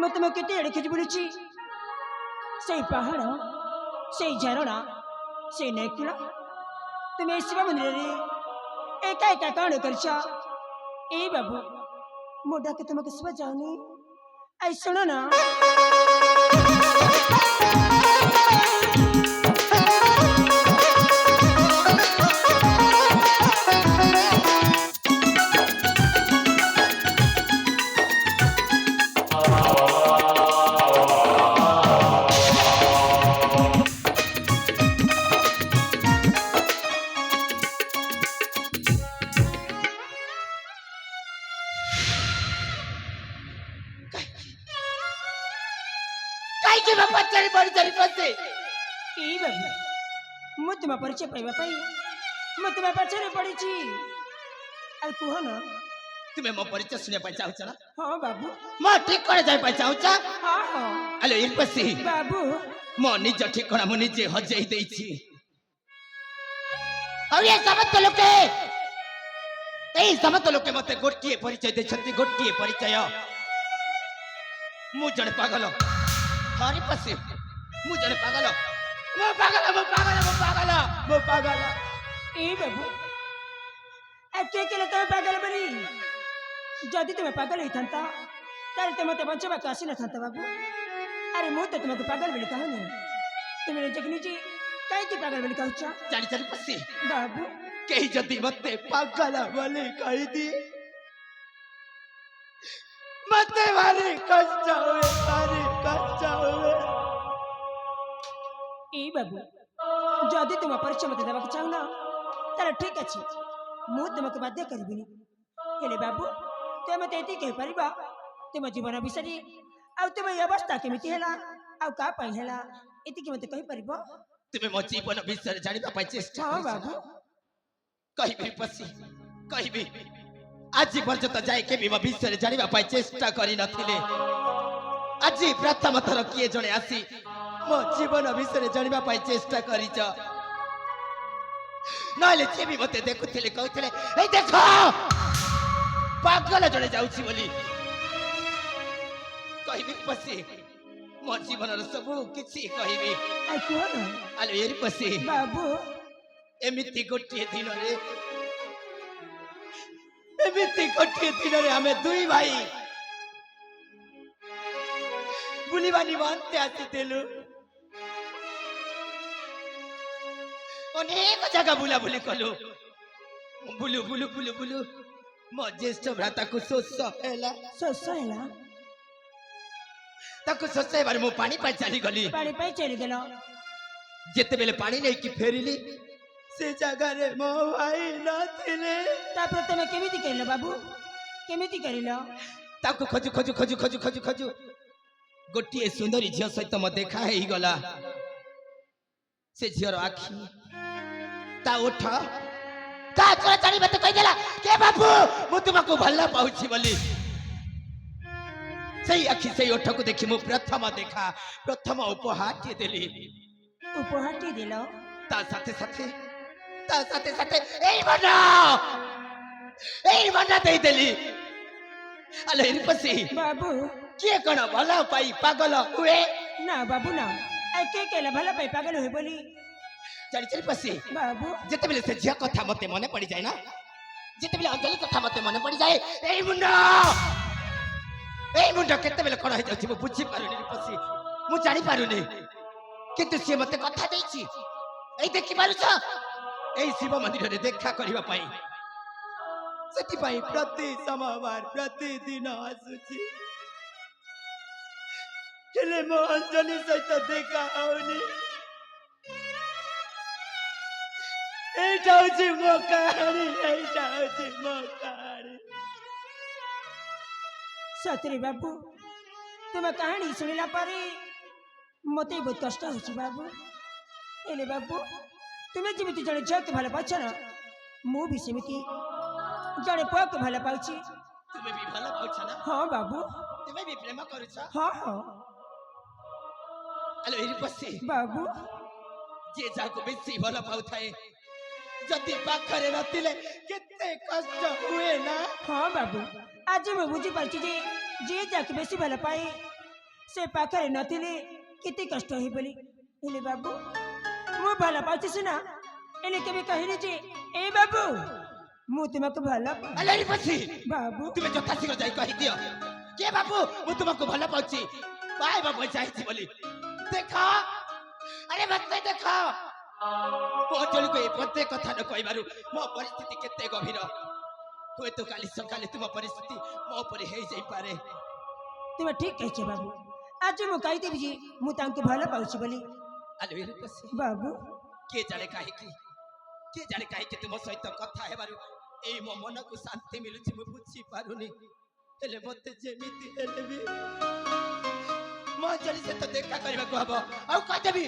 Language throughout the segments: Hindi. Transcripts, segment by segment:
मैं तुम्हें केते एड़े खोज बुलुची से पहाड़ से झरणा से नैकुला तुम्हें शिव मंदिर रे एका एका कौन करछा ए बाबू मोटा के तुमके सुबह जाऊनी आई सुनो ना तुम परिचय पाइबा पाई मैं तुम्हें पछरे पड़ी छी अरे कुह ना तुम्हें मो परिचय सुने पाई चाहछ ना हां बाबू म ठीक करे जाय पाई चाहछ हां हां अले इरपसी बाबू मो निज ठिकाना मो निजे हजई देई छी और ये समस्त लोके मते गोटिए परिचय दे छथि गोटिए परिचय मु जने पागल हरिपसी मु जने पागल मो पागल ए बाबू ए के तुम पागल बनी जदि तुम्हें पागल होता तारे तुम मत बचवा आसी न था बाबू अरे मु तो तुमको पागल बोली कहूनी तुम्हें जगनी जी कहीं पागल बोली कहूछ जानी जानी पसी बाबू कहीं जदि मते पागल बोली कहि दी मते मारे कष्ट हुए ए बाबू जदि तुम परिचय मत देवा चाहू ना तार ठीक अच्छे मु तुमको बाध्य करबिनी हेले बाबू तुम मत एति कह परिबा तुम जीवन विषय आ तुम अवस्था केमिति हैला आ का पई हैला एति के मत कहि परिबो तुम मो जीवन विषय जानिबा पाइ चेष्टा हां बाबू कहिबी पसी कहिबी आज पर्यंत जाय के भी मो विषय जानिबा पाइ चेष्टा करि नथिले आज प्रथम थर किए जणे आसी मो जीवन विषय जानिबा पाइ चेष्टा करिछ नले जे भी मते देखुथिले कहथिले ए देखो पागल जणे जाउछि बोली कहिबी पसी मो जीवन र सब किछि कहिबी आ कोन आले एरी पसी बाबू एमिति गोटिए दिन रे हमें दुई भाई बुलिबा निमंते आसीथिलु अनेक जगह बुला बुली कलु बुलु बुलु बुलु बुलु मो ज्येष्ठ भ्राता को शोष हैला ताको शोष बार मो पानी पाई चली गली जेते बेले पानी नहीं कि फेरिली से जगह रे मो भाई नथिले तापर तमे केमिति करिलो बाबू केमिति करिलो ताको खोजु गोटिए सुंदरी झियो सहित म देखा हेई गला से झियर आखी ता उठ ता चला चली मते कहि देला के बाबू मु तुमको भल्ला पाउछि बोली सही आखी सही ओठ को देखि मु प्रथम उपहार के देली दिलो ता साथे साथे एई बना दे देली अले इरपसी बाबू के कण भला पाई पागल हुए ना बाबू ना आई के केला भला पाई पागल हुए बोली चली पसी बाबू जेते बेले से झिया कथा मते मने पड़ी जाय ना जेते बेले अंजलि कथा मते मने पड़ी जाय एई मुंडा केते बेले कोन हे जाउछि मु बुझी पारुनी पसी मु जानि पारुनी किंतु से मते कथा देछि एई देखि पारुछ एई शिव मंदिर रे देखा करबा पाई सेति पाई प्रति सोमवार प्रतिदिन आसुछि हेले मो अंजलि सहित देखा होनी एटा होछि मो कहानी सतरे बाबू तुम कहानी शुणिला पर मत बहुत कष्ट हो बाबू एले बाबू तुम्हें जमी जड़े झील के भल पाच ना मु भी सेमती जड़े पुआ के भल पाउछि तुम्हें भी भल पाउछ ना हाँ बाबू तुम्हें भी प्रेम करुछ हाँ हाँ अलो एरी पसी बाबू जे जाको बेसी भल पाउ थाए जति पाखरे नथिले केते कष्ट हुए ना हाँ बाबू आज मैं बुझी पारछि जे जे जाके बेसी भल पाए से पाखरे नथिले केते कष्ट होई बोली हेले बाबू मु भला पाउछि सिना एले केबे कहिली जे ए बाबू मु तुमको भला अलेरी पसी बाबू तुमे जथा शीघ्र जाई कहि दियो के बाबू मु तुमको भला पाउछि बाय बाबू चाहछि बोली देखा अरे मत देखा मो अंजलि को ए पते कथा न कहबारु मो परिस्थिति केते गभीर हुए तो काली सकाले तुम परिस्थिति मो पर हे जाई पारे तुम ठीक कहछे बाबू आज मु कहि देबी जे मु तांको भला पाउछि बोली अलेरी पसी बाबू के जाने काहे कि तुम सहित कथा हेबारु ए मो मन को शांति मिलुछि मु बुझी पारुनी हेले मते जेमिति हेले भी मो अंजलि से तो देखा करबा को हबो आउ कह देबी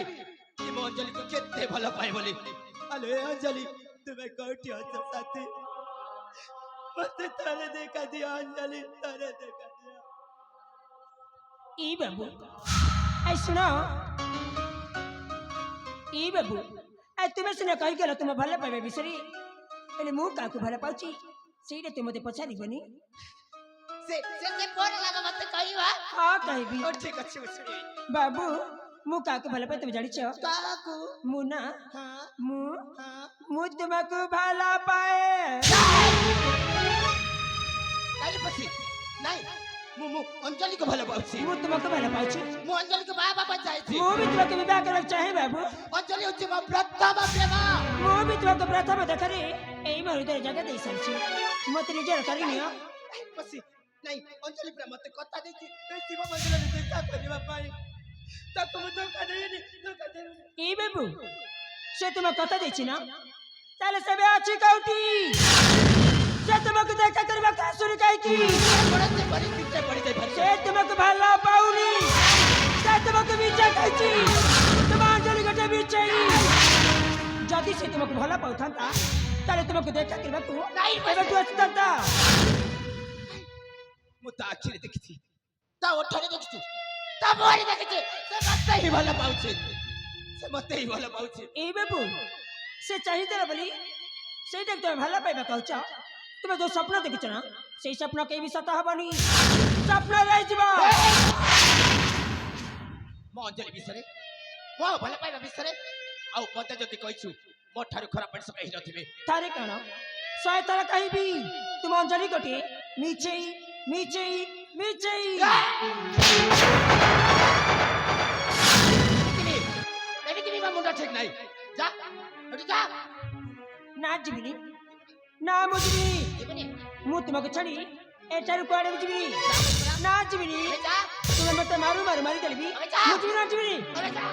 कि मो अंजलि को केते भलो पाए बोली अले अंजलि तुमे कोठी हस साथी मते तारे देखा दिया अंजलि तारे देखा दिया ई बाबू आई सुनो ई बाबू आई तुम्हें सिना कहि गेलो तुम भला पाइबे बिसरी एले मु काकू भला पाउची सेइडे तुम मते पछारी बनी से फोन लागा मते कहिवा हां कहबी ओ ठीक अछि सुनी बाबू मु काकू भला पाइ तुम जानि छ काकू मु ना हां मु हां मु तुमको भला पाए काली पसी नहीं मु अंजलि को भला पाउछि मु तुमको भला पाउची मु अंजलि को बाबा बचाई थी मु भी तुमको विवाह करक चाहे बाबू अंजलि होछि मो प्रथम प्रेम मु भी तुमको प्रथम देखरे एई मरुदर जगह दे सरछि मते निजर करिनियो पसी नहीं अंजलि प्रेम मते कथा देछि ए शिव मंदिर रे देखा करबा पाई ताको मु धोखा देनी ई बाबू से तुम कथा देछि ना ताले सबे अछि कौटी से तुमको देखा करबा का सुनी काई की बड़ते परिस्थिति पड़ी जाय भर से तुमको भला पाउनी से तुमको बीचा कहछि तुम अंजलि गटे बीचई जदी से तुमको भला पाउथांता ताले तुमको देखा करबा तू नहीं एबे तू असतंता मु ता आखिरे देखिछि ता ओठरे देखिछि ता मोरी देखिछि से मते ही भला पाउछि से मते ही भला पाउछि ए बाबू से चाहिए तेरा बोली से देख तुम भला पाइबा कहछ तुम जो स्वप्न देखिछ ना से स्वप्न के भी सत हबनी स्वप्न रहि जीवा मो अंजलि बिसरे मो भला पाइबा बिसरे आउ मते जति कहिछु मो ठारु खराब मनुष्य कहि नथिबे तारे कण सय तरह कहि भी तुम अंजलि कोटे मीचई मीचई मीचई एबे मा मुंडा ठीक नाही जा हटि जा ना जीविनी ना मुजनी मु तुमको छड़ी एटारु कोडे जीविनी ना जीविनी तुम मते मारू मारी देलबी मुजनी ना जीविनी अरे जा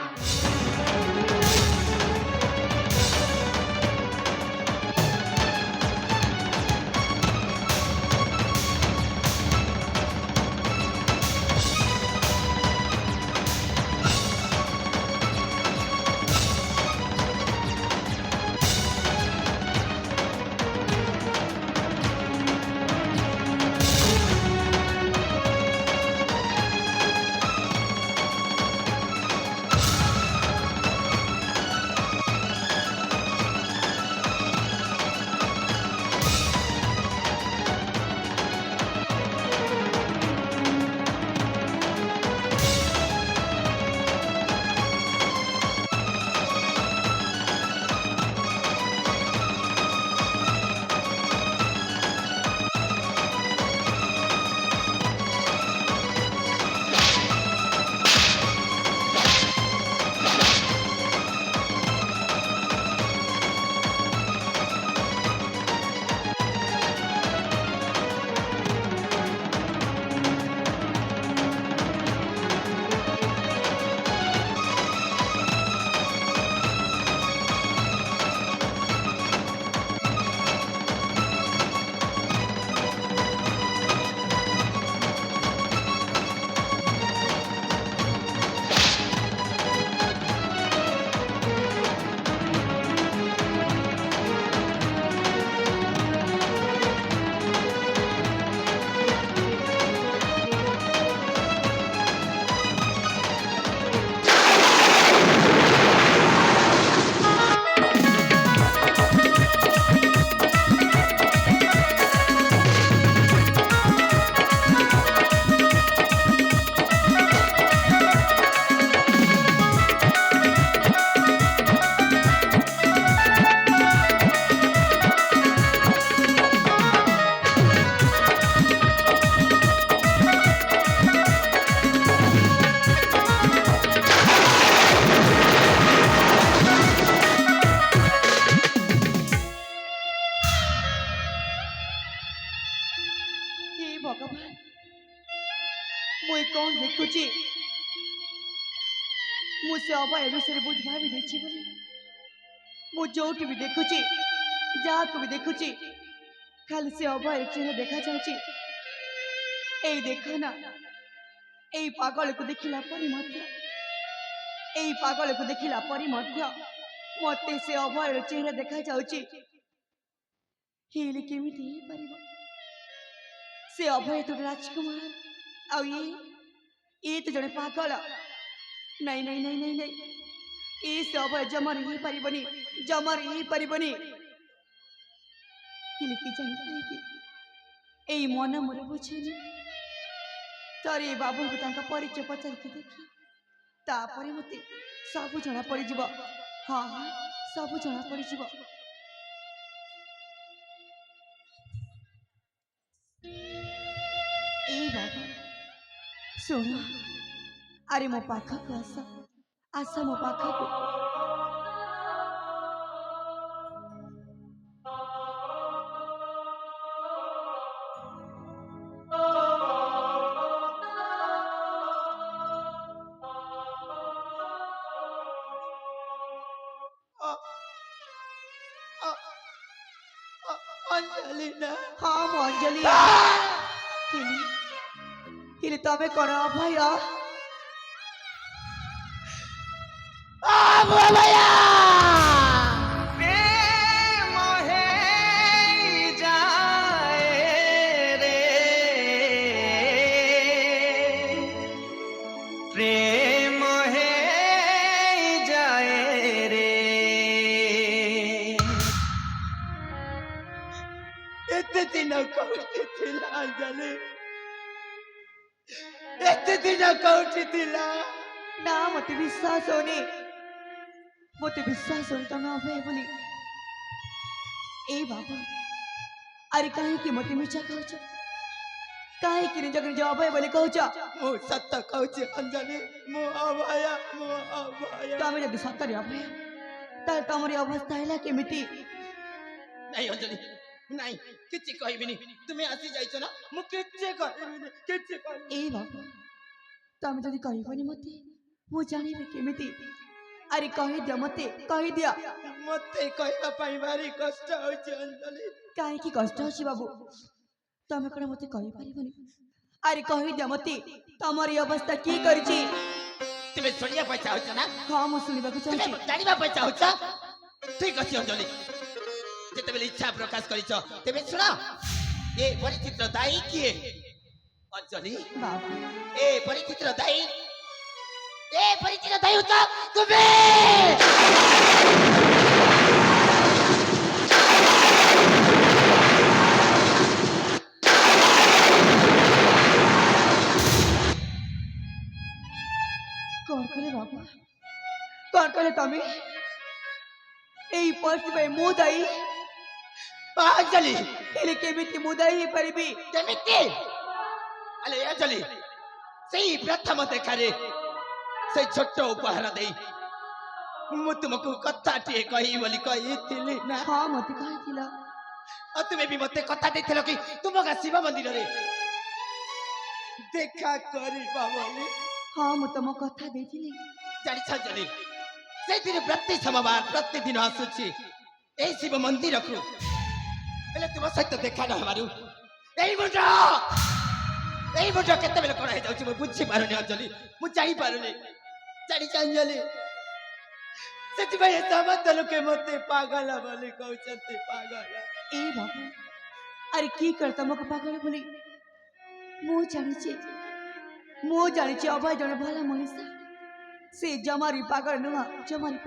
भगवान मुई कौन देखुची मुझे अभय विषय बुझ भावी देछि बोली मु जोटी भी देखुची जहाँ को भी देखुची खाली से अभय चेहरा देखा जाउची एई देखो ना एई पागल को देखिला परी मध्य एई पागल को देखिला परी मध्य मते से अभय चेहरा देखा जाउची हेले केमिति हे परिबो से अभय तो राजकुमार आ ये तो जड़े पागल नहीं नहीं नहीं नहीं नहीं ये से अभय जमर ही परिबनी जमर ही परिबनी हेले कि जानि कि एई मन मोर बुझेनी तरे बाबू को तांका परिचय पचार के देखी तापरे मते सब जना पड़ी जीव हाँ हाँ सब जना पड़ी जीव ए बाबा सुन अरे मो पाखा को आसा आसा मो पाखा को अंजलि ना हाँ मो अंजलि हिली तबे कौन अभय भैया प्रेम है जाए रे प्रेम है जाए रे एते दिन कौटी थिला अंजलि एते दिन कौटी थिला ना मते विश्वास होनी मते विश्वास होनी तमे अभय बोली ए बाबा अरे काहे कि मते मिछा कहछ काहे कि निज निज अभय बोली कहछ मु सत्य कहूची अंजलि मु अभया तमे जदि सत्तरे अभय तार तमरी अवस्था हैला केमिति नहीं अंजलि नहीं किछि कहबिनी तुमे आसी जाइछो ना मु किछि कहबिनी ए बाबा तमे जदि कहबनी मते मु जानिबे केमिति अरे कहि दिया मते कहि दिया मते कहबा पाई भारी कष्ट होइछ अंजलि काहे कि कष्ट होछि बाबू तमे कोन मते कहि परिबनी अरे कहि दिया मते तमरी अवस्था की करछि तुमे सुनिया पैसा होछ ना हां मु सुनिबाकु तुमे चाहछि जानिबा पैसा होछ ठीक अछि अंजलि जेते बेले इच्छा प्रकाश करिछ तेबे सुना ए परिचित्र दाई किए अंजलि बाबू ए परिचित्र दाई होता तुमे कौन करे बाबा कौन करे तमे एई पर्स पे मुदाई अंजलि हेले केमिति मुदाई परिबी केमिति अले अंजलि सेई प्रथम देखारे से छोट उपहार देई मु तुमको कथाटिए कही बोली कही ना हां मते कहिथिला और तुम्हें भी मते कथा देथिलो कि तुमका शिव मंदिर रे देखा करी बोली हां मु तम कथा देथिली जानि छ जनी से दिन प्रति सोमवार प्रतिदिन आसुची ए शिव मंदिर को एले तुम सहित देखा न हमारू एई मुंडा केते बेले कोन हे जाउची मु बुझी पारुनी अंजलि मु जाई पारुनी जानि छ अंजलि सच में ये समझ लोके मते पागल बोली कहउचते पागल ए बाबू अरे की करता मको पागल बोली मु जानिचे अभय जने भला मनीषा से जमारी पागल नुहा जमारी